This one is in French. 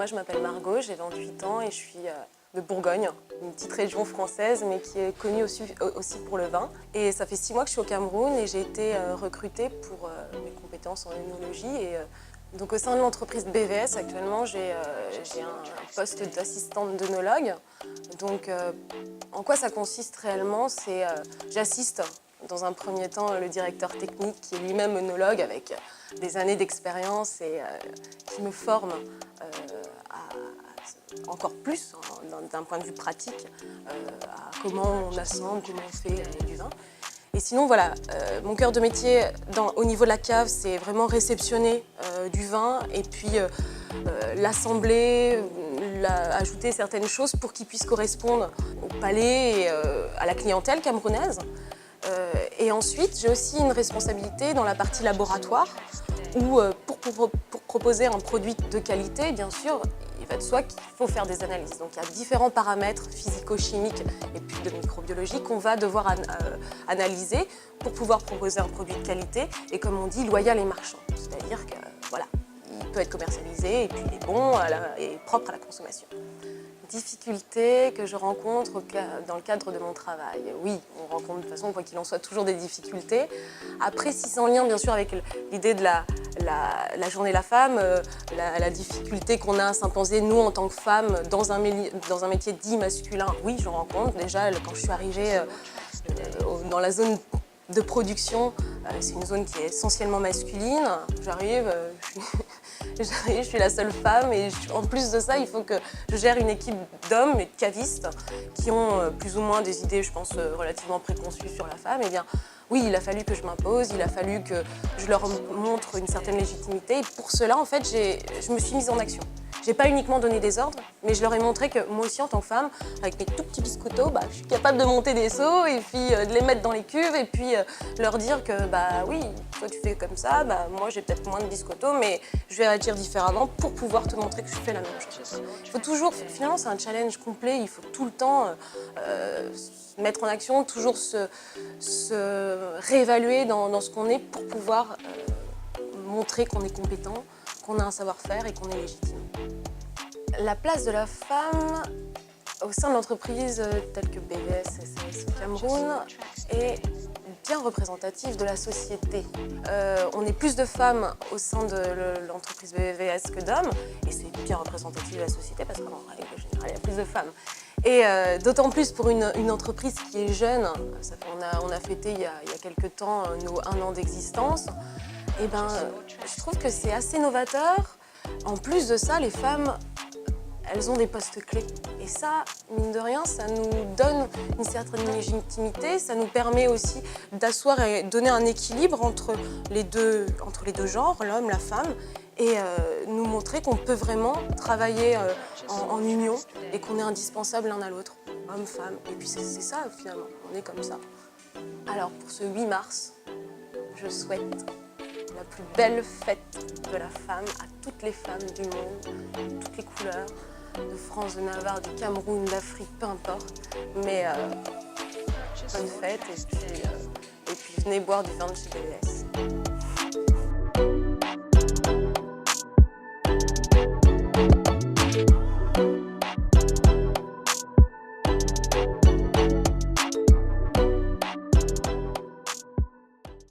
moi je m'appelle Margot, j'ai 28 ans et je suis de Bourgogne, une petite région française mais qui est connue aussi pour le vin. Et ça fait 6 mois que je suis au Cameroun et j'ai été recrutée pour mes compétences en œnologie. Donc au sein de l'entreprise BVS, actuellement, j'ai un poste d'assistante d'œnologue. Donc en quoi ça consiste réellement? J'assiste dans un premier temps le directeur technique qui est lui-même œnologue avec des années d'expérience et qui me forme encore plus d'un point de vue pratique à comment on assemble, comment on fait du vin. Et sinon, voilà, mon cœur de métier au niveau de la cave, c'est vraiment réceptionner du vin et puis l'assembler, ajouter certaines choses pour qu'il puisse correspondre au palais et à la clientèle camerounaise. Et ensuite, j'ai aussi une responsabilité dans la partie laboratoire où pour proposer un produit de qualité, bien sûr, il va de soi qu'il faut faire des analyses. Donc il y a différents paramètres physico-chimiques et puis de microbiologie qu'on va devoir analyser pour pouvoir proposer un produit de qualité et, comme on dit, loyal et marchand. C'est-à-dire que voilà, il peut être commercialisé et puis il est bon et propre à la consommation. Difficultés que je rencontre dans le cadre de mon travail. Oui, on rencontre de toute façon, quoi qu'il en soit, toujours des difficultés. Après, si c'est en lien bien sûr avec l'idée de la journée de la femme, la difficulté qu'on a à s'imposer, nous en tant que femmes, dans un métier dit masculin, oui, j'en rencontre. Déjà, quand je suis arrivée dans la zone de production, c'est une zone qui est essentiellement masculine. J'arrive, je suis la seule femme et en plus de ça, il faut que je gère une équipe d'hommes et de cavistes qui ont plus ou moins des idées, je pense, relativement préconçues sur la femme. Eh bien, oui, il a fallu que je m'impose, il a fallu que je leur montre une certaine légitimité. Et pour cela, en fait, je me suis mise en action. J'ai pas uniquement donné des ordres, mais je leur ai montré que moi aussi, en tant que femme, avec mes tout petits biscottos, je suis capable de monter des seaux et puis de les mettre dans les cuves et puis leur dire que oui, toi tu fais comme ça, moi j'ai peut-être moins de biscottos, mais je vais réagir différemment pour pouvoir te montrer que je fais la même chose. Il faut toujours, finalement c'est un challenge complet, il faut tout le temps se mettre en action, toujours se réévaluer dans ce qu'on est pour pouvoir montrer qu'on est compétent, qu'on a un savoir-faire et qu'on est légitime. La place de la femme au sein de l'entreprise telle que BVS SAS au Cameroun est bien représentative de la société. On est plus de femmes au sein de l'entreprise BVS que d'hommes, et c'est bien représentatif de la société parce qu'en règle générale, il y a plus de femmes. Et d'autant plus pour une entreprise qui est jeune, on a fêté il y a quelques temps nos 1 an d'existence, et je trouve que c'est assez novateur. En plus de ça, les femmes, elles ont des postes clés. Et ça, mine de rien, ça nous donne une certaine légitimité, ça nous permet aussi d'asseoir et donner un équilibre entre les deux genres, l'homme, la femme, et nous montrer qu'on peut vraiment travailler en union et qu'on est indispensable l'un à l'autre, homme, femme. Et puis c'est ça, finalement, on est comme ça. Alors, pour ce 8 mars, je souhaite la plus belle fête de la femme à toutes les femmes du monde, toutes les couleurs, de France, de Navarre, du Cameroun, d'Afrique, peu importe. Mais bonne fête et puis venez boire du vin de chez BVS.